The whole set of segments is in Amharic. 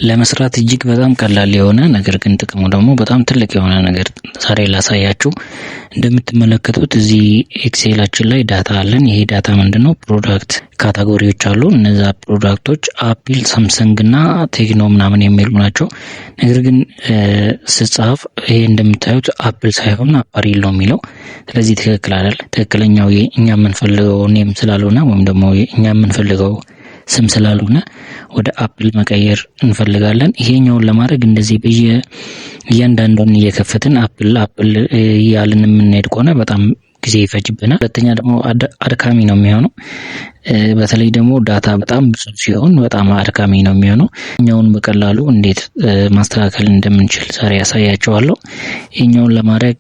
ለመስራት እጅግ በጣም ቀላል የሆነ ነገር ግን ጥቅሙ ደግሞ በጣም ትልቅ የሆነ ነገር ዛሬ ላሳያችሁ። እንደምትመለከቱት እዚህ ኤክሴላችን ላይ ዳታ አለን። ይሄ ዳታ ምንድነው? ፕሮዳክት ካታጎሪዎች አሉ። እነዛ ፕሮዳክቶች አፕል፣ ሳምሰንግ እና ቴክኖ ምናምን የሚሉ ናቸው። ነገር ግን ስጻፍ ይሄ እንደምታዩት አፕል ሳይሆን አፓሪል ነው የሚለው። ስለዚህ ትክክል አይደል? ትክክለኛው እኛ የምንፈልገው ኔም ስላልሆነ ወይም ደግሞ እኛ የምንፈልገው ስም ስላልሆነ ወደ አፕል መቀየር እንፈልጋለን። ይሄኛውን ለማድረግ እንደዚህ እያንዳንዱን እየከፈትን አፕል ያልን የምንሄድ ከሆነ በጣም ጊዜ ይፈጅብናል። ሁለተኛ ደግሞ አድካሚ ነው የሚሆነው። በተለይ ደግሞ ዳታ በጣም ብዙ ሲሆን በጣም አድካሚ ነው የሚሆነው። እኛውን በቀላሉ እንዴት ማስተካከል እንደምንችል ዛሬ ያሳያችኋለሁ። ይሄኛውን ለማድረግ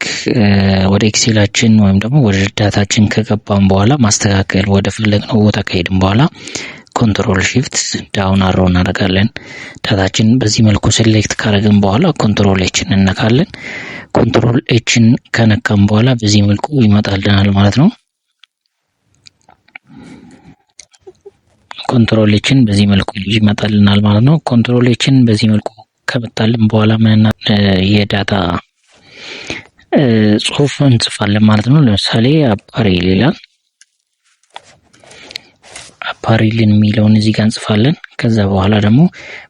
ወደ ኤክሴላችን ወይም ደግሞ ወደ ዳታችን ከገባን በኋላ ማስተካከል ወደ ፈለግነው ቦታ ከሄድን በኋላ ኮንትሮል ሺፍት ዳውን አሮ እናደርጋለን። ዳታችን በዚህ መልኩ ሴሌክት ካደረግን በኋላ ኮንትሮል ኤችን እንነካለን። ኮንትሮል ኤችን ከነካን በኋላ በዚህ መልኩ ይመጣልናል ማለት ነው። ኮንትሮል ኤችን በዚህ መልኩ ይመጣልናል ማለት ነው። ኮንትሮል ኤችን በዚህ መልኩ ከመጣልን በኋላ የዳታ ጽሁፍ እንጽፋለን ማለት ነው። ለምሳሌ አፓሪል ይላል። አፓሪልን የሚለውን እዚህ ጋር እንጽፋለን። ከዛ በኋላ ደግሞ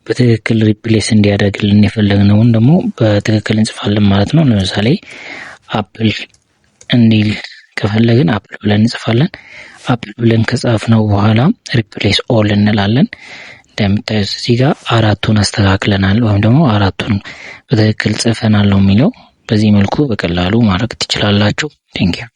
በትክክል ሪፕሌስ እንዲያደርግልን የፈለግነውን ደግሞ በትክክል እንጽፋለን ማለት ነው። ለምሳሌ አፕል እንዲል ከፈለግን አፕል ብለን እንጽፋለን። አፕል ብለን ከጻፍነው በኋላ ሪፕሌስ ኦል እንላለን። እንደምታዩት እዚህ ጋር አራቱን አስተካክለናል ወይም ደግሞ አራቱን በትክክል ጽፈናል ነው የሚለው። በዚህ መልኩ በቀላሉ ማድረግ ትችላላችሁ። ቴንክ ዩ